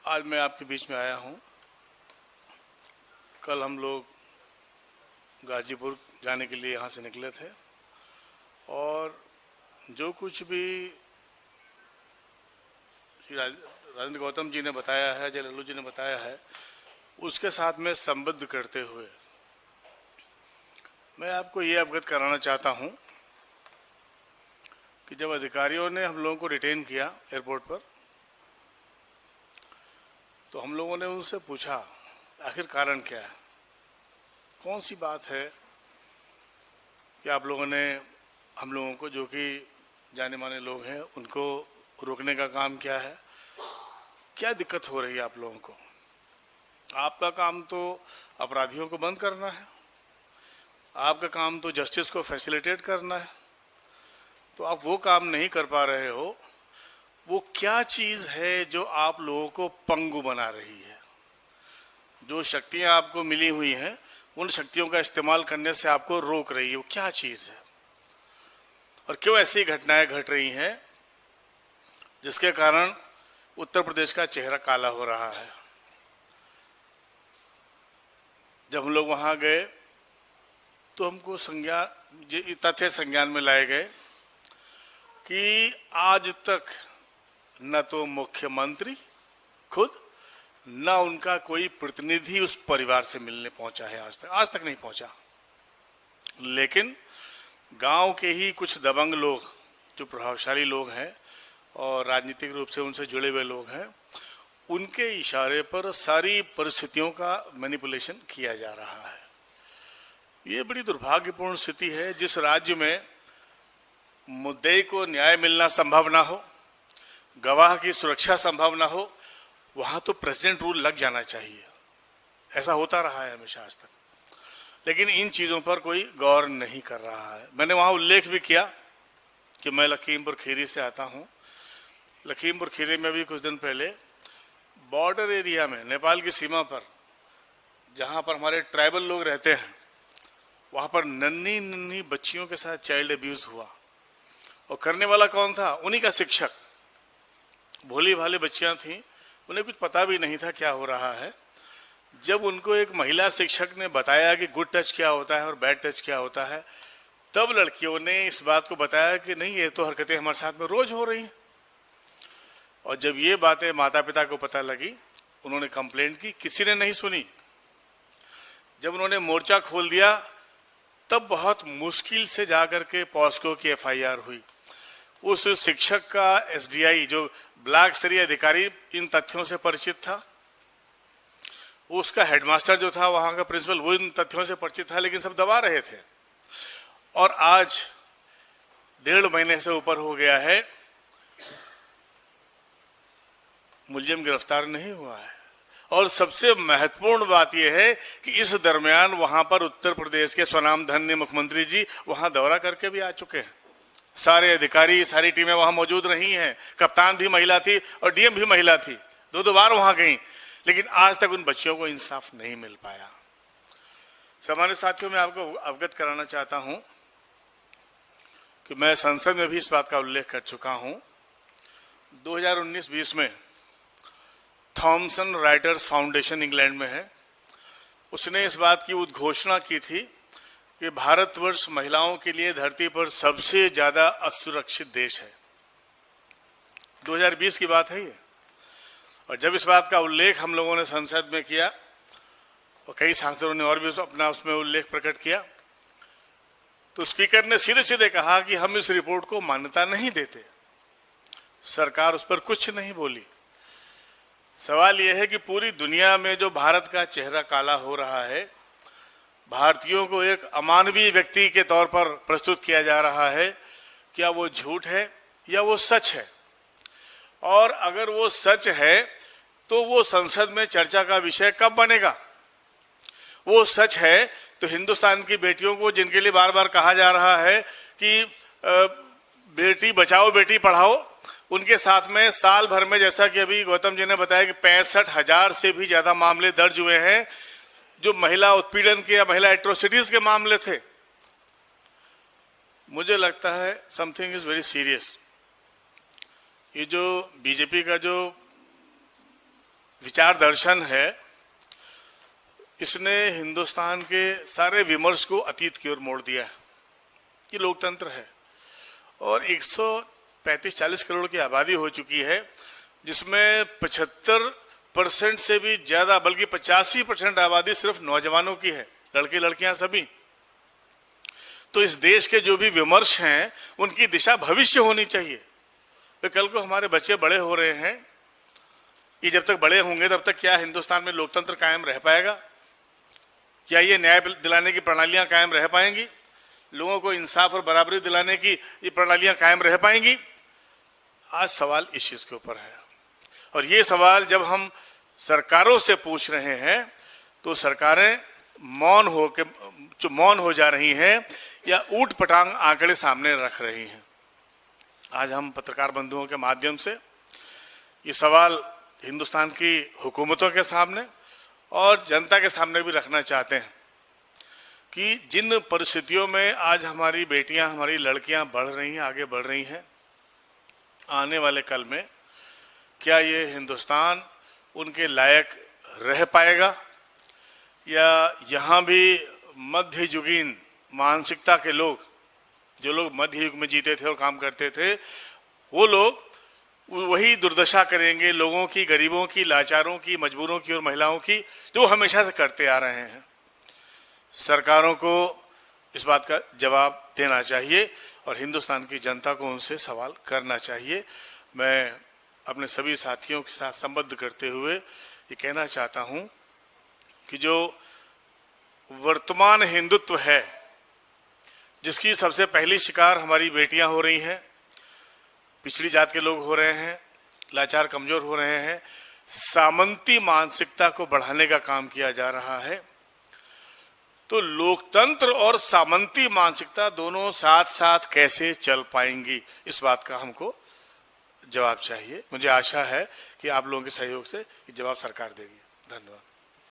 आज मैं आपके बीच में आया हूँ। कल हम लोग गाजीपुर जाने के लिए यहाँ से निकले थे और जो कुछ भी श्री राजेंद्र गौतम जी ने बताया है, जय लल्लू जी ने बताया है, उसके साथ में संबद्ध करते हुए मैं आपको ये अवगत कराना चाहता हूँ कि जब अधिकारियों ने हम लोगों को डिटेन किया एयरपोर्ट पर, तो हम लोगों ने उनसे पूछा आखिर कारण क्या है, कौन सी बात है कि आप लोगों ने हम लोगों को, जो कि जाने माने लोग हैं, उनको रोकने का काम क्या है, क्या दिक्कत हो रही है आप लोगों को। आपका काम तो अपराधियों को बंद करना है, आपका काम तो जस्टिस को फैसिलिटेट करना है, तो आप वो काम नहीं कर पा रहे हो। वो क्या चीज़ है जो आप लोगों को पंगु बना रही है? जो शक्तियां आपको मिली हुई हैं, उन शक्तियों का इस्तेमाल करने से आपको रोक रही है, वो क्या चीज़ है? और क्यों ऐसी घटनाएं घट रही हैं जिसके कारण उत्तर प्रदेश का चेहरा काला हो रहा है? जब हम लोग वहां गए तो हमको तथ्य संज्ञान में लाए गए कि आज तक न तो मुख्यमंत्री खुद, न उनका कोई प्रतिनिधि उस परिवार से मिलने पहुंचा है। आज तक नहीं पहुंचा। लेकिन गांव के ही कुछ दबंग लोग, जो प्रभावशाली लोग हैं और राजनीतिक रूप से उनसे जुड़े हुए लोग हैं, उनके इशारे पर सारी परिस्थितियों का मैनिपुलेशन किया जा रहा है। ये बड़ी दुर्भाग्यपूर्ण स्थिति है। जिस राज्य में मुद्दई को न्याय मिलना संभव ना हो, गवाह की सुरक्षा संभव ना हो, वहां तो प्रेसिडेंट रूल लग जाना चाहिए। ऐसा होता रहा है हमेशा आज तक, लेकिन इन चीज़ों पर कोई गौर नहीं कर रहा है। मैंने वहाँ उल्लेख भी किया कि मैं लखीमपुर खीरी से आता हूँ। लखीमपुर खीरी में भी कुछ दिन पहले बॉर्डर एरिया में, नेपाल की सीमा पर, जहाँ पर हमारे ट्राइबल लोग रहते हैं, वहाँ पर नन्ही नन्ही बच्चियों के साथ चाइल्ड अब्यूज़ हुआ। और करने वाला कौन था? उन्हीं का शिक्षक। भोली भाली बच्चियाँ थीं, उन्हें कुछ पता भी नहीं था क्या हो रहा है। जब उनको एक महिला शिक्षक ने बताया कि गुड टच क्या होता है और बैड टच क्या होता है, तब लड़कियों ने इस बात को बताया कि नहीं, ये तो हरकतें हमारे साथ में रोज हो रही हैं। और जब ये बातें माता पिता को पता लगी, उन्होंने कंप्लेंट की, किसी ने नहीं सुनी। जब उन्होंने मोर्चा खोल दिया, तब बहुत मुश्किल से जाकर के पॉस्को की एफआईआर हुई। उस शिक्षक का एसडीआई, जो ब्लॉक स्तरीय अधिकारी, इन तथ्यों से परिचित था। उसका हेडमास्टर जो था, वहां का प्रिंसिपल, वो इन तथ्यों से परिचित था, लेकिन सब दबा रहे थे। और आज 1.5 महीने से ऊपर हो गया है, मुलजिम गिरफ्तार नहीं हुआ है। और सबसे महत्वपूर्ण बात यह है कि इस दरमियान वहां पर उत्तर प्रदेश के स्वनामधन्य मुख्यमंत्री जी वहां दौरा करके भी आ चुके हैं। सारे अधिकारी, सारी टीमें वहां मौजूद रही हैं। कप्तान भी महिला थी और डीएम भी महिला थी, 2 बार वहां गई, लेकिन आज तक उन बच्चियों को इंसाफ नहीं मिल पाया। सामान्य साथियों, मैं आपको अवगत कराना चाहता हूं कि मैं संसद में भी इस बात का उल्लेख कर चुका हूं। 2019-20 में थॉमसन राइटर्स फाउंडेशन इंग्लैंड में है, उसने इस बात की उद्घोषणा की थी कि भारतवर्ष महिलाओं के लिए धरती पर सबसे ज्यादा असुरक्षित देश है। 2020 की बात है ये। और जब इस बात का उल्लेख हम लोगों ने संसद में किया, और कई सांसदों ने और भी अपना उसमें उल्लेख प्रकट किया, तो स्पीकर ने सीधे सीधे कहा कि हम इस रिपोर्ट को मान्यता नहीं देते। सरकार उस पर कुछ नहीं बोली। सवाल यह है कि पूरी दुनिया में जो भारत का चेहरा काला हो रहा है, भारतीयों को एक अमानवीय व्यक्ति के तौर पर प्रस्तुत किया जा रहा है, क्या वो झूठ है या वो सच है? और अगर वो सच है तो वो संसद में चर्चा का विषय कब बनेगा? वो सच है तो हिंदुस्तान की बेटियों को, जिनके लिए बार बार कहा जा रहा है कि बेटी बचाओ बेटी पढ़ाओ, उनके साथ में साल भर में, जैसा कि अभी गौतम जी ने बताया, कि 65,000 से भी ज्यादा मामले दर्ज हुए हैं जो महिला उत्पीड़न के या महिला एट्रोसिटीज के मामले थे। मुझे लगता है समथिंग इज वेरी सीरियस। ये जो बीजेपी का जो विचार दर्शन है, इसने हिंदुस्तान के सारे विमर्श को अतीत की ओर मोड़ दिया है। ये लोकतंत्र है और 135-40 करोड़ की आबादी हो चुकी है, जिसमें 75% से भी ज्यादा बल्कि 85% आबादी सिर्फ नौजवानों की है, लड़के लड़कियां सभी। तो इस देश के जो भी विमर्श हैं उनकी दिशा भविष्य होनी चाहिए। तो कल को हमारे बच्चे बड़े हो रहे हैं, ये जब तक बड़े होंगे तब तक क्या हिंदुस्तान में लोकतंत्र कायम रह पाएगा? क्या ये न्याय दिलाने की प्रणालियां कायम रह पाएंगी? लोगों को इंसाफ और बराबरी दिलाने की ये प्रणालियां कायम रह पाएंगी? आज सवाल इस चीज के ऊपर है। और ये सवाल जब हम सरकारों से पूछ रहे हैं तो सरकारें मौन हो जा रही हैं या ऊट पटांग आंकड़े सामने रख रही हैं। आज हम पत्रकार बंधुओं के माध्यम से ये सवाल हिंदुस्तान की हुकूमतों के सामने और जनता के सामने भी रखना चाहते हैं कि जिन परिस्थितियों में आज हमारी बेटियां, हमारी लड़कियां बढ़ रही हैं, आगे बढ़ रही हैं, आने वाले कल में क्या ये हिंदुस्तान उनके लायक रह पाएगा या यहाँ भी मध्ययुगीन मानसिकता के लोग, जो लोग मध्य युग में जीते थे और काम करते थे, वो लोग वही दुर्दशा करेंगे लोगों की, गरीबों की, लाचारों की, मजबूरों की और महिलाओं की, जो हमेशा से करते आ रहे हैं। सरकारों को इस बात का जवाब देना चाहिए और हिंदुस्तान की जनता को उनसे सवाल करना चाहिए। मैं अपने सभी साथियों के साथ संबद्ध करते हुए ये कहना चाहता हूं कि जो वर्तमान हिंदुत्व है, जिसकी सबसे पहली शिकार हमारी बेटियां हो रही हैं, पिछड़ी जात के लोग हो रहे हैं, लाचार कमजोर हो रहे हैं, सामंती मानसिकता को बढ़ाने का काम किया जा रहा है। तो लोकतंत्र और सामंती मानसिकता दोनों साथ साथ कैसे चल पाएंगी, इस बात का हमको जवाब चाहिए। मुझे आशा है कि आप लोगों के सहयोग से ये जवाब सरकार देगी। धन्यवाद।